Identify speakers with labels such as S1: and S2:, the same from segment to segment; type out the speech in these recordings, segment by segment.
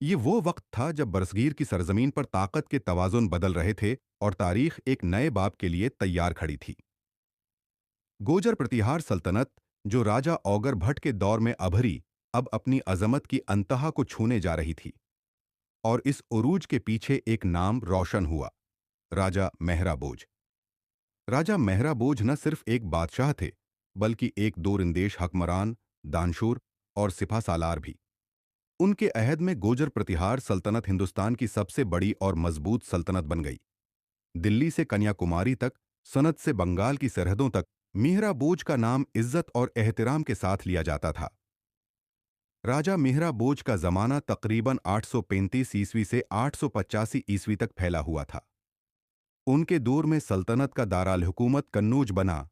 S1: ये वो वक्त था जब बरसगीर की सरजमीन पर ताकत के तवाजुन बदल रहे थे और तारीख एक नए बाब के लिए तैयार खड़ी थी। गोजर प्रतिहार सल्तनत, जो राजा औगर भट्ट के दौर में अभरी, अब अपनी अजमत की अंतहा को छूने जा रही थी। और इस उरूज के पीछे एक नाम रोशन हुआ, राजा मेहरा बोज। राजा मेहरा बोज न सिर्फ एक बादशाह थे, बल्कि एक दूरंदेश हकमरान, दानशूर और सिपह सालार भी। उनके अहद में गोजर प्रतिहार सल्तनत हिंदुस्तान की सबसे बड़ी और मजबूत सल्तनत बन गई। दिल्ली से कन्याकुमारी तक, सनद से बंगाल की सरहदों तक मिहरा बोज का नाम इज्जत और एहतराम के साथ लिया जाता था। राजा मिहरा बोज का जमाना तकरीबन 835 ईस्वी से 885 ईस्वी तक फैला हुआ था। उनके दौर में सल्तनत का दाराल हुकूमत कन्नौज बना,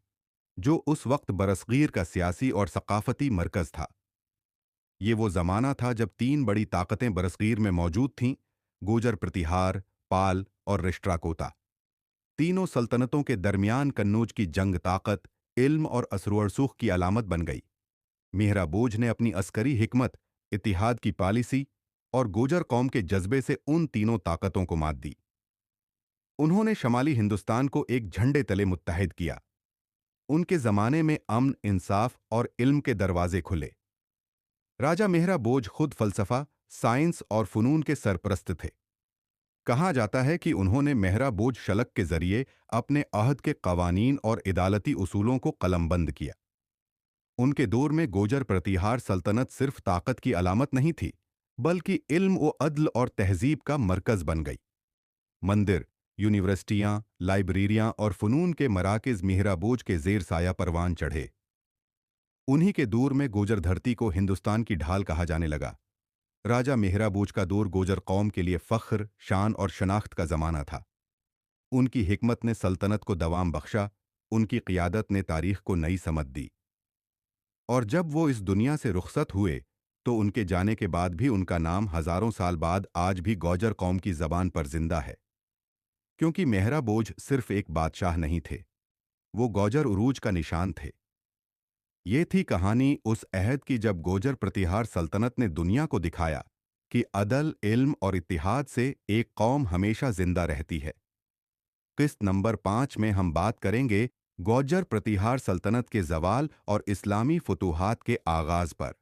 S1: जो उस वक्त बरसगीर का सियासी और सकाफती मरकज था। ये वो जमाना था जब तीन बड़ी ताकतें बरसगीर में मौजूद थीं: गोजर प्रतिहार, पाल और रिश्ट्राकोता। तीनों सल्तनतों के दरमियान कन्नौज की जंग ताकत, इल्म और असर-व-रसूख की अलामत बन गई। मिहरा बोज ने अपनी अस्करी हिकमत, इत्तिहाद की पॉलिसी और गोजर कौम के जज्बे से उन तीनों ताकतों को मात दी। उन्होंने शमाली हिंदुस्तान को एक झंडे तले मुत्तहिद किया। उनके जमाने में अमन, इंसाफ और इल्म के दरवाजे खुले। राजा मेहरा बोज खुद फलसफा, साइंस और फनून के सरपरस्त थे। कहा जाता है कि उन्होंने मेहरा बोज शलक के जरिए अपने अहद के कवानीन और इदालती उसूलों को कलमबंद किया। उनके दौर में गोजर प्रतिहार सल्तनत सिर्फ ताकत की अलामत नहीं थी, बल्कि इल्म व अदल और तहजीब का मरकज बन गई। मंदिर, यूनिवर्सिटियां, लाइब्रेरियां और फनून के मराकज मिहरा बोज के जेर साया परवान चढ़े। उन्हीं के दौर में गोजर धरती को हिंदुस्तान की ढाल कहा जाने लगा। राजा मेहरा बोज का दौर गोजर कौम के लिए फख्र, शान और शनाख्त का जमाना था। उनकी हिकमत ने सल्तनत को दवाम बख्शा, उनकी क़ियादत ने तारीख को नई समत दी। और जब वो इस दुनिया से रुखसत हुए, तो उनके जाने के बाद भी उनका नाम हजारों साल बाद आज भी गौजर कौम की जबान पर जिंदा है। क्योंकि मेहरा बोज सिर्फ एक बादशाह नहीं थे, वो गौजर उरूज का निशान थे। ये थी कहानी उस अहद की जब गोजर प्रतिहार सल्तनत ने दुनिया को दिखाया कि अदल, इल्म और इत्तिहाद से एक कौम हमेशा जिंदा रहती है। किस्त नंबर 5 में हम बात करेंगे गौजर प्रतिहार सल्तनत के जवाल और इस्लामी फतूहात के आगाज पर।